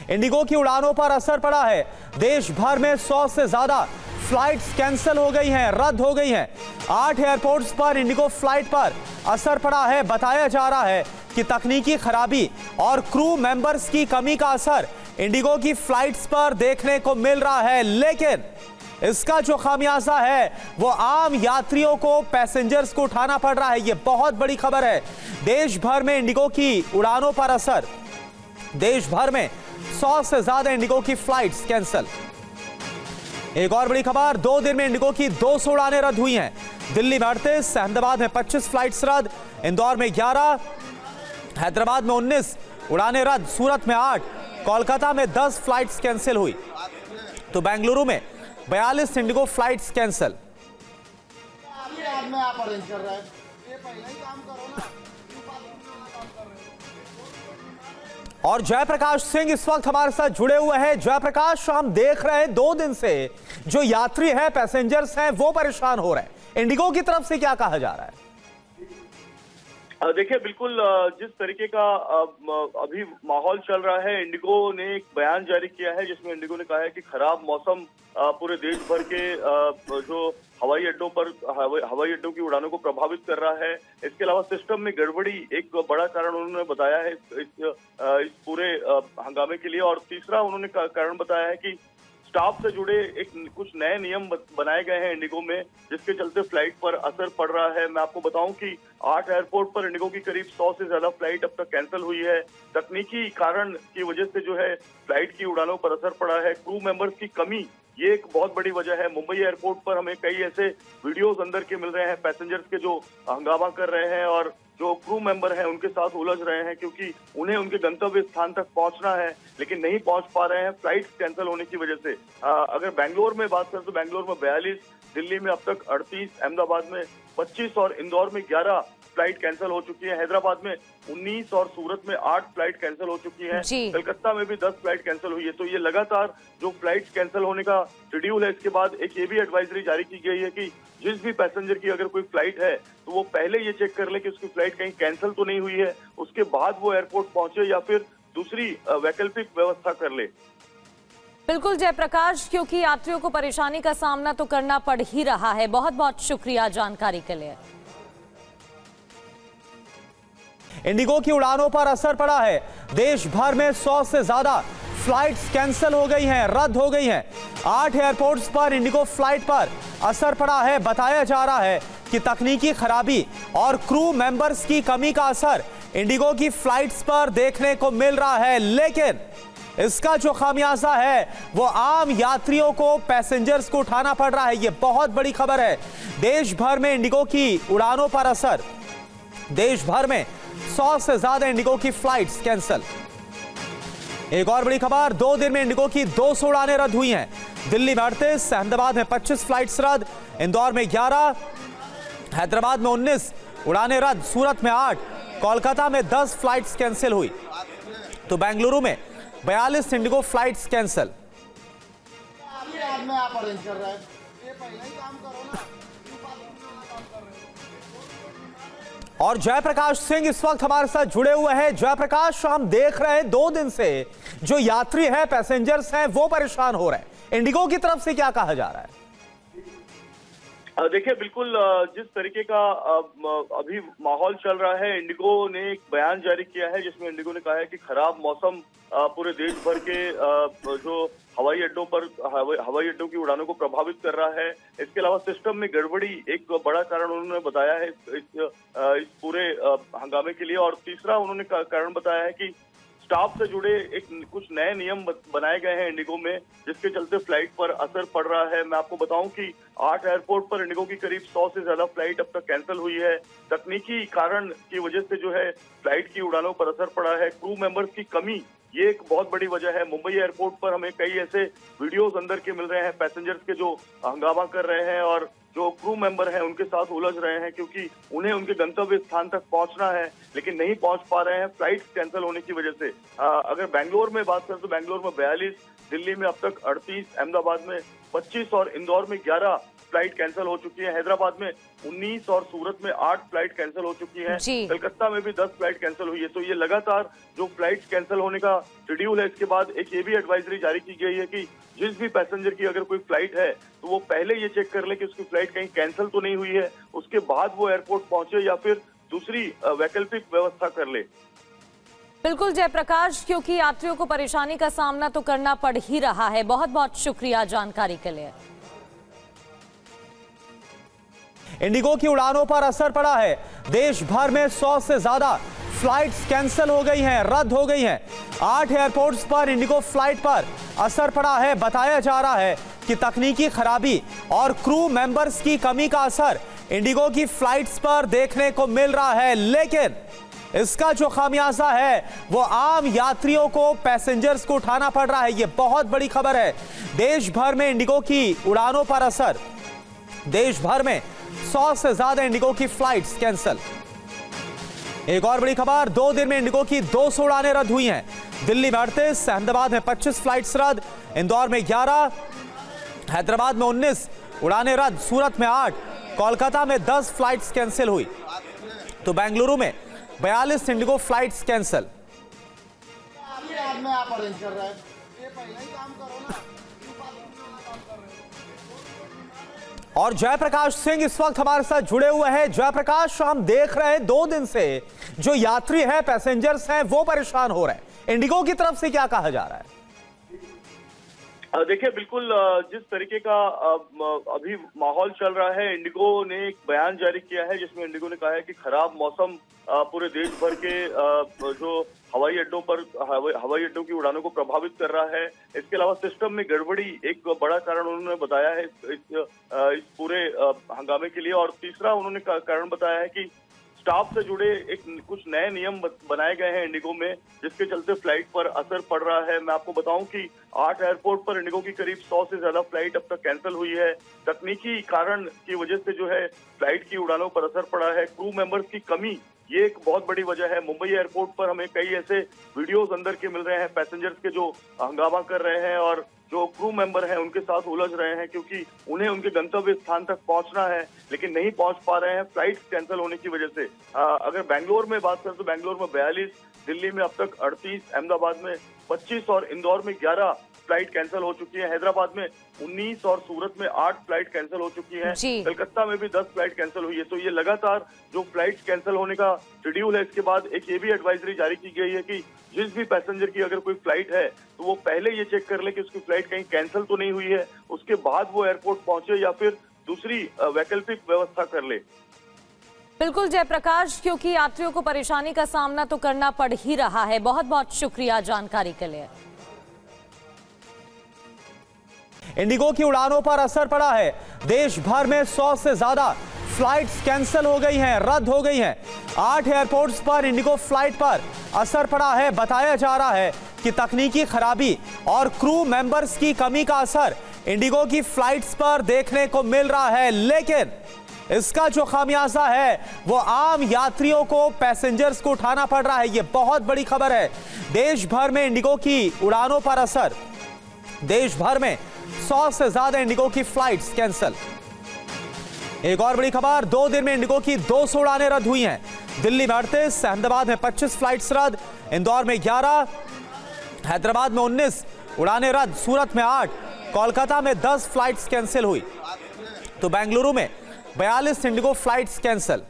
Indigo की उड़ानों पर असर पड़ा है। देश भर में 100 से ज्यादा फ्लाइट्स कैंसिल हो गई हैं, रद्द हो गई हैं। 8 एयरपोर्ट्स पर इंडिगो फ्लाइट पर असर पड़ा है। बताया जा रहा है कि तकनीकी खराबी और क्रू मेंबर्स की कमी का असर इंडिगो की फ्लाइट्स पर देखने को मिल रहा है, लेकिन इसका जो खामियाजा है वो आम यात्रियों को, पैसेंजर्स को उठाना पड़ रहा है। ये बहुत बड़ी खबर है। देश भर में इंडिगो की उड़ानों पर असर, देश भर में 100 से ज्यादा इंडिगो की फ्लाइट्स कैंसिल। एक और बड़ी खबर, 2 दिन में इंडिगो की 200 उड़ानें रद्द हुई हैं। दिल्ली में 38, अहमदाबाद में 25 फ्लाइट्स रद्द, इंदौर में 11, हैदराबाद में 19 उड़ानें रद्द, सूरत में 8, कोलकाता में 10 फ्लाइट्स कैंसिल हुई। तो बेंगलुरु में 42 इंडिगो फ्लाइट्स कैंसिल। और जयप्रकाश सिंह इस वक्त हमारे साथ जुड़े हुए हैं। जयप्रकाश, हम देख रहे हैं 2 दिन से जो यात्री हैं, पैसेंजर्स हैं, वो परेशान हो रहे हैं। इंडिगो की तरफ से क्या कहा जा रहा है? देखिए, बिल्कुल जिस तरीके का अभी माहौल चल रहा है, इंडिगो ने एक बयान जारी किया है जिसमें इंडिगो ने कहा है कि खराब मौसम पूरे देश भर के जो हवाई अड्डों की उड़ानों को प्रभावित कर रहा है। इसके अलावा सिस्टम में गड़बड़ी एक बड़ा कारण उन्होंने बताया है इस पूरे हंगामे के लिए। और तीसरा उन्होंने कारण बताया है कि स्टाफ से जुड़े कुछ नए नियम बनाए गए हैं इंडिगो में, जिसके चलते फ्लाइट पर असर पड़ रहा है। मैं आपको बताऊं कि 8 एयरपोर्ट पर इंडिगो की करीब 100 से ज्यादा फ्लाइट अब तक कैंसिल हुई है। तकनीकी कारण की वजह से जो है फ्लाइट की उड़ानों पर असर पड़ा है। क्रू मेंबर्स की कमी, ये एक बहुत बड़ी वजह है। मुंबई एयरपोर्ट पर हमें कई ऐसे वीडियोस अंदर के मिल रहे हैं, पैसेंजर्स के जो हंगामा कर रहे हैं और जो क्रू मेंबर हैं उनके साथ उलझ रहे हैं, क्योंकि उन्हें उनके गंतव्य स्थान तक पहुंचना है लेकिन नहीं पहुंच पा रहे हैं फ्लाइट्स कैंसिल होने की वजह से। अगर बेंगलोर में बात करें तो बेंगलोर में 42, दिल्ली में अब तक 38, अहमदाबाद में 25 और इंदौर में 11 फ्लाइट कैंसिल हो चुकी है। हैदराबाद में 19 और सूरत में 8 फ्लाइट कैंसिल हो चुकी है। कलकत्ता में भी 10 फ्लाइट कैंसिल हुई है। तो ये लगातार जो फ्लाइट कैंसिल होने का शेड्यूल है, इसके बाद एक ये भी एडवाइजरी जारी की गई है कि जिस भी पैसेंजर की अगर कोई फ्लाइट है तो वो पहले ये चेक कर ले कि उसकी फ्लाइट कहीं कैंसिल तो नहीं हुई है, उसके बाद वो एयरपोर्ट पहुंचे या फिर दूसरी वैकल्पिक व्यवस्था कर ले। बिल्कुल जयप्रकाश, क्योंकि यात्रियों को परेशानी का सामना तो करना पड़ ही रहा है। बहुत बहुत शुक्रिया जानकारी के लिए। इंडिगो की उड़ानों पर असर पड़ा है। देश भर में 100 से ज्यादा फ्लाइट्स कैंसिल हो गई हैं, रद्द हो गई हैं। 8 एयरपोर्ट्स पर इंडिगो फ्लाइट पर असर पड़ा है। बताया जा रहा है कि तकनीकी खराबी और क्रू मेंबर्स की कमी का असर इंडिगो की फ्लाइट्स पर देखने को मिल रहा है, लेकिन इसका जो खामियाजा है वो आम यात्रियों को, पैसेंजर्स को उठाना पड़ रहा है। ये बहुत बड़ी खबर है। देश भर में इंडिगो की उड़ानों पर असर, देश भर में 100 से ज्यादा इंडिगो की फ्लाइट्स कैंसिल। एक और बड़ी खबर, 2 दिन में इंडिगो की 200 उड़ानें रद्द हुई हैं। दिल्ली में 38, अहमदाबाद में 25 फ्लाइट्स रद्द, इंदौर में 11, हैदराबाद में 19 उड़ानें रद्द, सूरत में 8, कोलकाता में 10 फ्लाइट्स कैंसिल हुई। तो बेंगलुरु में 42 इंडिगो फ्लाइट्स कैंसिल। और जयप्रकाश सिंह इस वक्त हमारे साथ जुड़े हुए हैं। जयप्रकाश, हम देख रहे हैं 2 दिन से जो यात्री हैं, पैसेंजर्स हैं, वो परेशान हो रहे हैं। इंडिगो की तरफ से क्या कहा जा रहा है? देखिए, बिल्कुल जिस तरीके का अभी माहौल चल रहा है, इंडिगो ने एक बयान जारी किया है जिसमें इंडिगो ने कहा है कि खराब मौसम पूरे देश भर के जो हवाई अड्डों की उड़ानों को प्रभावित कर रहा है। इसके अलावा सिस्टम में गड़बड़ी एक बड़ा कारण उन्होंने बताया है इस पूरे हंगामे के लिए। और तीसरा उन्होंने कारण बताया है कि स्टाफ से जुड़े कुछ नए नियम बनाए गए हैं इंडिगो में, जिसके चलते फ्लाइट पर असर पड़ रहा है। मैं आपको बताऊं कि 8 एयरपोर्ट पर इंडिगो की करीब 100 से ज्यादा फ्लाइट अब तक कैंसिल हुई है। तकनीकी कारण की वजह से जो है फ्लाइट की उड़ानों पर असर पड़ा है। क्रू मेंबर्स की कमी, ये एक बहुत बड़ी वजह है। मुंबई एयरपोर्ट पर हमें कई ऐसे वीडियोस अंदर के मिल रहे हैं, पैसेंजर्स के जो हंगामा कर रहे हैं और जो क्रू मेंबर हैं उनके साथ उलझ रहे हैं, क्योंकि उन्हें उनके गंतव्य स्थान तक पहुंचना है लेकिन नहीं पहुंच पा रहे हैं फ्लाइट्स कैंसिल होने की वजह से। अगर बेंगलोर में बात करें तो बेंगलोर में 42, दिल्ली में अब तक 38, अहमदाबाद में 25 और इंदौर में 11 फ्लाइट कैंसिल हो चुकी है। हैदराबाद में 19 और सूरत में 8 फ्लाइट कैंसिल हो चुकी है। कलकत्ता में भी 10 फ्लाइट कैंसिल हुई है। तो ये लगातार जो फ्लाइट कैंसिल होने का शेड्यूल है, इसके बाद एक ये भी एडवाइजरी जारी की गई है कि जिस भी पैसेंजर की अगर कोई फ्लाइट है तो वो पहले ये चेक कर ले कि उसकी फ्लाइट कहीं कैंसिल तो नहीं हुई है, उसके बाद वो एयरपोर्ट पहुंचे या फिर दूसरी वैकल्पिक व्यवस्था कर ले। बिल्कुल जयप्रकाश, क्योंकि यात्रियों को परेशानी का सामना तो करना पड़ ही रहा है। बहुत बहुत शुक्रिया जानकारी के लिए। इंडिगो की उड़ानों पर असर पड़ा है। देश भर में 100 से ज्यादा फ्लाइट्स कैंसिल हो गई हैं, रद्द हो गई हैं। 8 एयरपोर्ट्स पर इंडिगो फ्लाइट पर असर पड़ा है। बताया जा रहा है कि तकनीकी खराबी और क्रू मेंबर्स की कमी का असर इंडिगो की फ्लाइट्स पर देखने को मिल रहा है, लेकिन इसका जो खामियाजा है वो आम यात्रियों को, पैसेंजर्स को उठाना पड़ रहा है। यह बहुत बड़ी खबर है। देश भर में इंडिगो की उड़ानों पर असर। देश भर में 100 से ज्यादा इंडिगो की फ्लाइट्स कैंसिल। एक और बड़ी खबर, 2 दिन में इंडिगो की 200 उड़ानें रद्द हुई हैं। दिल्ली में 38, अहमदाबाद में 25 फ्लाइट्स रद्द, इंदौर में 11, हैदराबाद में 19 उड़ानें रद्द, सूरत में 8, कोलकाता में 10 फ्लाइट्स कैंसिल हुई। तो बेंगलुरु में 42 इंडिगो फ्लाइट्स कैंसिल। और जयप्रकाश सिंह इस वक्त हमारे साथ जुड़े हुए हैं। जयप्रकाश, हम देख रहे हैं 2 दिन से जो यात्री हैं, पैसेंजर्स हैं, वो परेशान हो रहे हैं। इंडिगो की तरफ से क्या कहा जा रहा है? देखिए, बिल्कुल जिस तरीके का अभी माहौल चल रहा है, इंडिगो ने एक बयान जारी किया है जिसमें इंडिगो ने कहा है कि खराब मौसम पूरे देश भर के जो हवाई अड्डों की उड़ानों को प्रभावित कर रहा है। इसके अलावा सिस्टम में गड़बड़ी एक बड़ा कारण उन्होंने बताया है इस पूरे हंगामे के लिए। और तीसरा उन्होंने कारण बताया है कि स्टाफ से जुड़े कुछ नए नियम बनाए गए हैं इंडिगो में, जिसके चलते फ्लाइट पर असर पड़ रहा है। मैं आपको बताऊं कि 8 एयरपोर्ट पर इंडिगो की करीब 100 से ज्यादा फ्लाइट अब तक कैंसिल हुई है। तकनीकी कारण की वजह से जो है फ्लाइट की उड़ानों पर असर पड़ा है। क्रू मेंबर्स की कमी ये एक बहुत बड़ी वजह है। मुंबई एयरपोर्ट पर हमें कई ऐसे वीडियोस अंदर के मिल रहे हैं, पैसेंजर्स के जो हंगामा कर रहे हैं और जो क्रू मेंबर हैं उनके साथ उलझ रहे हैं, क्योंकि उन्हें उनके गंतव्य स्थान तक पहुंचना है लेकिन नहीं पहुंच पा रहे हैं फ्लाइट कैंसिल होने की वजह से। अगर बेंगलोर में बात करें तो बेंगलोर में 42, दिल्ली में अब तक 38, अहमदाबाद में 25 और इंदौर में 11 फ्लाइट कैंसिल हो चुकी है। हैदराबाद में 19 और सूरत में 8 फ्लाइट कैंसिल हो चुकी है। कलकत्ता में भी 10 फ्लाइट कैंसिल हुई है। तो ये लगातार जो फ्लाइट कैंसिल होने का शेड्यूल है, इसके बाद एक ये भी एडवाइजरी जारी की गई है कि जिस भी पैसेंजर की अगर कोई फ्लाइट है तो वो पहले ये चेक कर ले कि उसकी फ्लाइट कहीं कैंसिल तो नहीं हुई है, उसके बाद वो एयरपोर्ट पहुंचे या फिर दूसरी वैकल्पिक व्यवस्था कर ले। बिल्कुल जयप्रकाश, क्योंकि यात्रियों को परेशानी का सामना तो करना पड़ ही रहा है। बहुत बहुत शुक्रिया जानकारी के लिए। इंडिगो की उड़ानों पर असर पड़ा है। देश भर में 100 से ज्यादा फ्लाइट्स कैंसिल हो गई हैं, रद्द हो गई हैं। 8 एयरपोर्ट्स पर इंडिगो फ्लाइट पर असर पड़ा है। बताया जा रहा है कि तकनीकी खराबी और क्रू मेंबर्स की कमी का असर इंडिगो की फ्लाइट्स पर देखने को मिल रहा है, लेकिन इसका जो खामियाजा है वो आम यात्रियों को, पैसेंजर्स को उठाना पड़ रहा है। यह बहुत बड़ी खबर है। देश भर में इंडिगो की उड़ानों पर असर। देश भर में 100 से ज्यादा इंडिगो की फ्लाइट्स कैंसिल। एक और बड़ी खबर, 2 दिन में इंडिगो की 200 उड़ानें रद्द हुई हैं। दिल्ली में 38, अहमदाबाद में 25 फ्लाइट्स रद्द, इंदौर में 11, हैदराबाद में 19 उड़ानें रद्द, सूरत में 8, कोलकाता में 10 फ्लाइट्स कैंसिल हुई। तो बेंगलुरु में 42 इंडिगो फ्लाइट्स कैंसिल।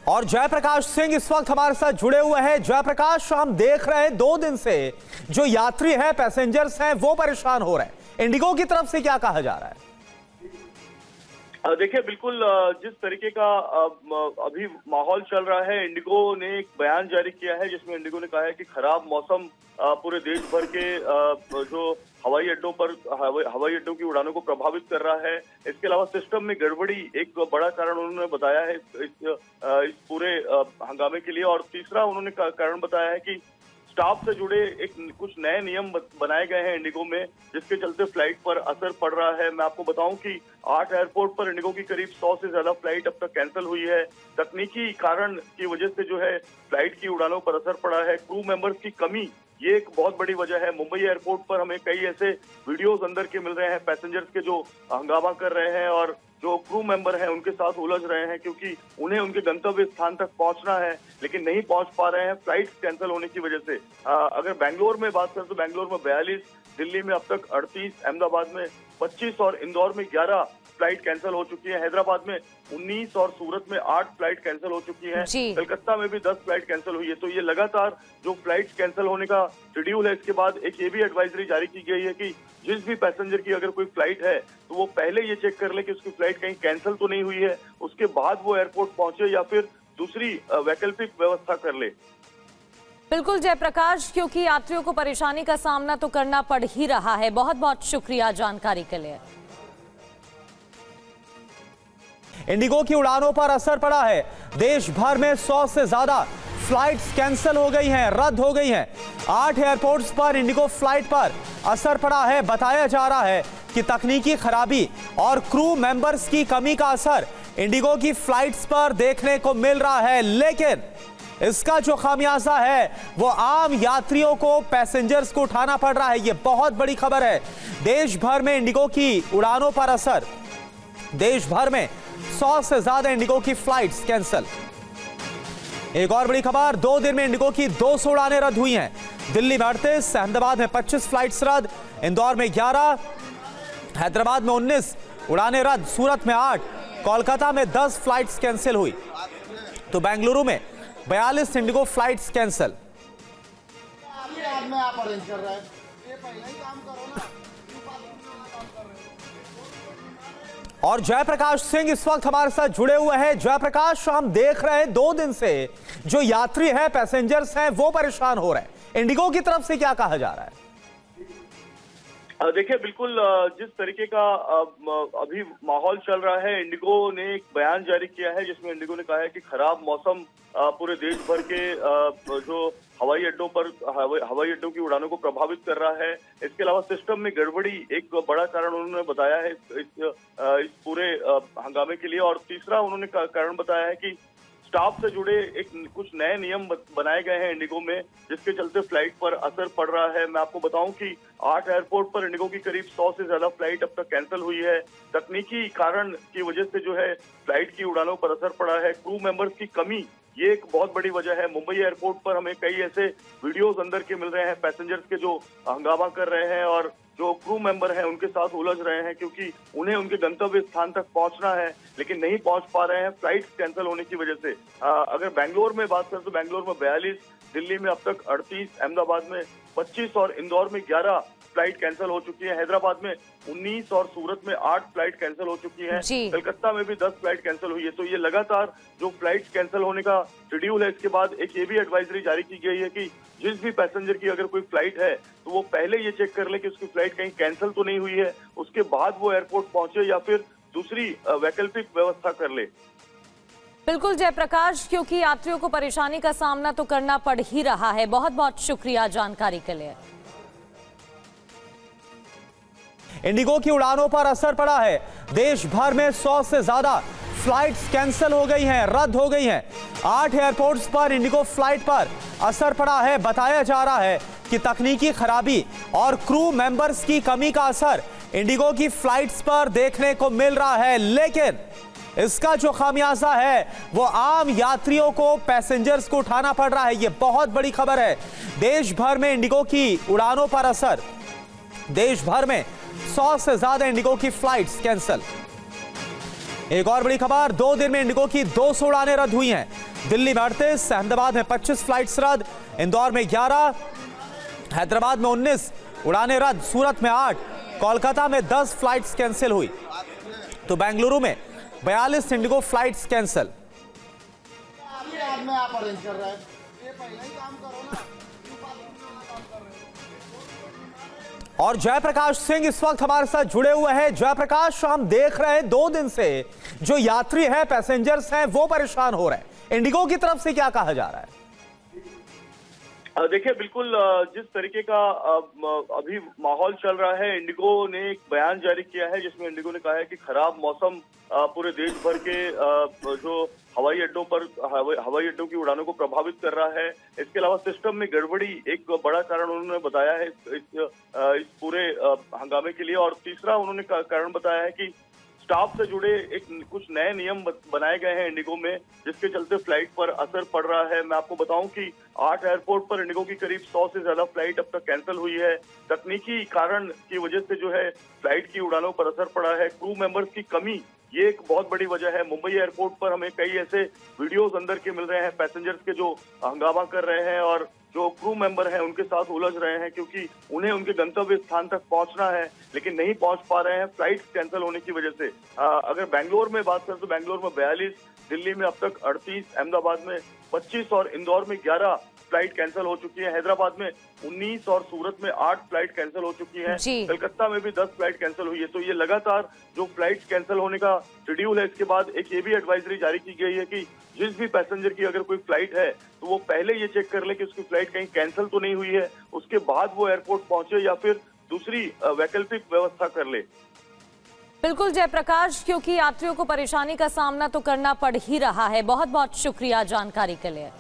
और जयप्रकाश सिंह इस वक्त हमारे साथ जुड़े हुए हैं। जयप्रकाश, हम देख रहे हैं 2 दिन से जो यात्री हैं, पैसेंजर्स हैं, वो परेशान हो रहे हैं। इंडिगो की तरफ से क्या कहा जा रहा है? देखिए, बिल्कुल जिस तरीके का अभी माहौल चल रहा है, इंडिगो ने एक बयान जारी किया है जिसमें इंडिगो ने कहा है कि खराब मौसम पूरे देश भर के जो हवाई अड्डों की उड़ानों को प्रभावित कर रहा है। इसके अलावा सिस्टम में गड़बड़ी एक बड़ा कारण उन्होंने बताया है इस पूरे हंगामे के लिए। और तीसरा उन्होंने कारण बताया है कि स्टाफ से जुड़े कुछ नए नियम बनाए गए हैं इंडिगो में, जिसके चलते फ्लाइट पर असर पड़ रहा है। मैं आपको बताऊं कि 8 एयरपोर्ट पर इंडिगो की करीब 100 से ज्यादा फ्लाइट अब तक कैंसिल हुई है। तकनीकी कारण की वजह से जो है फ्लाइट की उड़ानों पर असर पड़ा है। क्रू मेंबर्स की कमी ये एक बहुत बड़ी वजह है। मुंबई एयरपोर्ट पर हमें कई ऐसे वीडियोस अंदर के मिल रहे हैं पैसेंजर्स के जो हंगामा कर रहे हैं और जो क्रू मेंबर हैं उनके साथ उलझ रहे हैं, क्योंकि उन्हें उनके गंतव्य स्थान तक पहुंचना है लेकिन नहीं पहुंच पा रहे हैं फ्लाइट कैंसिल होने की वजह से। अगर बेंगलोर में बात करें तो बेंगलोर में 42, दिल्ली में अब तक 38, अहमदाबाद में 25 और इंदौर में 11 फ्लाइट कैंसिल हो चुकी है। हैदराबाद में 19 और सूरत में 8 फ्लाइट कैंसिल हो चुकी है। कलकत्ता में भी 10 फ्लाइट कैंसिल हुई है। तो ये लगातार जो फ्लाइट कैंसिल होने का शेड्यूल है, इसके बाद एक ये भी एडवाइजरी जारी की गई है कि जिस भी पैसेंजर की अगर कोई फ्लाइट है तो वो पहले ये चेक कर ले कि उसकी फ्लाइट कहीं कैंसिल तो नहीं हुई है, उसके बाद वो एयरपोर्ट पहुंचे या फिर दूसरी वैकल्पिक व्यवस्था कर ले। बिल्कुल जयप्रकाश, क्योंकि यात्रियों को परेशानी का सामना तो करना पड़ ही रहा है। बहुत बहुत शुक्रिया जानकारी के लिए। इंडिगो की उड़ानों पर असर पड़ा है। देश भर में 100 से ज्यादा फ्लाइट्स कैंसिल हो गई हैं, रद्द हो गई हैं। 8 एयरपोर्ट्स पर इंडिगो फ्लाइट पर असर पड़ा है। बताया जा रहा है कि तकनीकी खराबी और क्रू मेंबर्स की कमी का असर इंडिगो की फ्लाइट्स पर देखने को मिल रहा है, लेकिन इसका जो खामियाजा है वो आम यात्रियों को, पैसेंजर्स को उठाना पड़ रहा है। ये बहुत बड़ी खबर है। देश भर में इंडिगो की उड़ानों पर असर, देश भर में 100 से ज्यादा इंडिगो की फ्लाइट्स कैंसिल। एक और बड़ी खबर, 2 दिन में इंडिगो की 200 उड़ानें रद्द हुई हैं। दिल्ली में 38, अहमदाबाद में 25 फ्लाइट्स रद्द, इंदौर में 11, हैदराबाद में 19 उड़ानें रद्द, सूरत में 8, कोलकाता में 10 फ्लाइट्स कैंसिल हुई। तो बेंगलुरु में 42 इंडिगो फ्लाइट्स कैंसिल। आप अरेंज कर रहे हैं, ये पहले ही काम करो ना। और जयप्रकाश सिंह इस वक्त हमारे साथ जुड़े हुए हैं। जयप्रकाश, हम देख रहे हैं 2 दिन से जो यात्री हैं, पैसेंजर्स हैं, वो परेशान हो रहे हैं। इंडिगो की तरफ से क्या कहा जा रहा है? देखिए, बिल्कुल जिस तरीके का अभी माहौल चल रहा है, इंडिगो ने एक बयान जारी किया है जिसमें इंडिगो ने कहा है कि खराब मौसम पूरे देश भर के जो हवाई अड्डों की उड़ानों को प्रभावित कर रहा है। इसके अलावा सिस्टम में गड़बड़ी एक बड़ा कारण उन्होंने बताया है इस पूरे हंगामे के लिए। और तीसरा उन्होंने कारण बताया है कि स्टाफ से जुड़े कुछ नए नियम बनाए गए हैं इंडिगो में, जिसके चलते फ्लाइट पर असर पड़ रहा है। मैं आपको बताऊं कि 8 एयरपोर्ट पर इंडिगो की करीब 100 से ज्यादा फ्लाइट अब तक कैंसिल हुई है। तकनीकी कारण की वजह से जो है फ्लाइट की उड़ानों पर असर पड़ा है। क्रू मेंबर्स की कमी ये एक बहुत बड़ी वजह है। मुंबई एयरपोर्ट पर हमें कई ऐसे वीडियोस अंदर के मिल रहे हैं पैसेंजर्स के जो हंगामा कर रहे हैं और जो क्रू मेंबर हैं उनके साथ उलझ रहे हैं, क्योंकि उन्हें उनके गंतव्य स्थान तक पहुंचना है लेकिन नहीं पहुंच पा रहे हैं फ्लाइट कैंसिल होने की वजह से। अगर बेंगलोर में बात करें तो बेंगलोर में 42, दिल्ली में अब तक 38, अहमदाबाद में 25 और इंदौर में 11 फ्लाइट कैंसिल हो चुकी है। हैदराबाद में 19 और सूरत में 8 फ्लाइट कैंसिल हो चुकी है। कलकत्ता में भी 10 फ्लाइट कैंसिल हुई है। तो ये लगातार जो फ्लाइट कैंसिल होने का शेड्यूल है, इसके बाद एक ये भी एडवाइजरी जारी की गई है कि जिस भी पैसेंजर की अगर कोई फ्लाइट है तो वो पहले ये चेक कर ले कि उसकी फ्लाइट कहीं कैंसिल तो नहीं हुई है, उसके बाद वो एयरपोर्ट पहुंचे या फिर दूसरी वैकल्पिक व्यवस्था कर ले। बिल्कुल जयप्रकाश, क्योंकि यात्रियों को परेशानी का सामना तो करना पड़ ही रहा है। बहुत बहुत शुक्रिया जानकारी के लिए। इंडिगो की उड़ानों पर असर पड़ा है। देश भर में 100 से ज्यादा फ्लाइट्स कैंसिल हो गई हैं, रद्द हो गई हैं। 8 एयरपोर्ट्स पर इंडिगो फ्लाइट पर असर पड़ा है। बताया जा रहा है कि तकनीकी खराबी और क्रू मेंबर्स की कमी का असर इंडिगो की फ्लाइट्स पर देखने को मिल रहा है, लेकिन इसका जो खामियाजा है वो आम यात्रियों को, पैसेंजर्स को उठाना पड़ रहा है। ये बहुत बड़ी खबर है। देश भर में इंडिगो की उड़ानों पर असर, देश भर में 100 से ज्यादा इंडिगो की फ्लाइट्स कैंसिल। एक और बड़ी खबर, 2 दिन में इंडिगो की 200 उड़ानें रद्द हुई हैं। दिल्ली में 38, अहमदाबाद में 25 फ्लाइट्स रद्द, इंदौर में 11, हैदराबाद में 19 उड़ानें रद्द, सूरत में 8, कोलकाता में 10 फ्लाइट्स कैंसिल हुई। तो बेंगलुरु में 42 इंडिगो फ्लाइट्स कैंसिल। आप अरेंज कर रहे हैं, ये पहले ही काम करो ना। और जयप्रकाश सिंह इस वक्त हमारे साथ जुड़े हुए हैं। जयप्रकाश, हम देख रहे हैं 2 दिन से जो यात्री हैं, पैसेंजर्स हैं, वो परेशान हो रहे हैं। इंडिगो की तरफ से क्या कहा जा रहा है? देखिए बिल्कुल जिस तरीके का अभी माहौल चल रहा है, इंडिगो ने एक बयान जारी किया है जिसमें इंडिगो ने कहा है कि खराब मौसम पूरे देश भर के जो हवाई अड्डों की उड़ानों को प्रभावित कर रहा है। इसके अलावा सिस्टम में गड़बड़ी एक बड़ा कारण उन्होंने बताया है इस पूरे हंगामे के लिए। और तीसरा उन्होंने कारण बताया है कि स्टाफ से जुड़े कुछ नए नियम बनाए गए हैं इंडिगो में, जिसके चलते फ्लाइट पर असर पड़ रहा है। मैं आपको बताऊं कि 8 एयरपोर्ट पर इंडिगो की करीब 100 से ज्यादा फ्लाइट अब तक कैंसिल हुई है। तकनीकी कारण की वजह से जो है फ्लाइट की उड़ानों पर असर पड़ा है। क्रू मेंबर्स की कमी ये एक बहुत बड़ी वजह है। मुंबई एयरपोर्ट पर हमें कई ऐसे वीडियोस अंदर के मिल रहे हैं पैसेंजर्स के जो हंगामा कर रहे हैं और जो क्रू मेंबर हैं उनके साथ उलझ रहे हैं, क्योंकि उन्हें उनके गंतव्य स्थान तक पहुंचना है लेकिन नहीं पहुंच पा रहे हैं फ्लाइट कैंसिल होने की वजह से। अगर बेंगलोर में बात करें तो बेंगलोर में 42, दिल्ली में अब तक 38, अहमदाबाद में 25 और इंदौर में 11 फ्लाइट कैंसिल हो चुकी है। हैदराबाद में 19 और सूरत में 8 फ्लाइट कैंसिल हो चुकी है। कलकत्ता में भी 10 फ्लाइट कैंसिल हुई है। तो ये लगातार जो फ्लाइट कैंसिल होने का शेड्यूल है, इसके बाद एक ये भी एडवाइजरी जारी की गई है कि जिस भी पैसेंजर की अगर कोई फ्लाइट है तो वो पहले ये चेक कर ले कि उसकी फ्लाइट कहीं कैंसिल तो नहीं हुई है, उसके बाद वो एयरपोर्ट पहुंचे या फिर दूसरी वैकल्पिक व्यवस्था कर ले। बिल्कुल जयप्रकाश, क्योंकि यात्रियों को परेशानी का सामना तो करना पड़ ही रहा है। बहुत बहुत शुक्रिया जानकारी के लिए।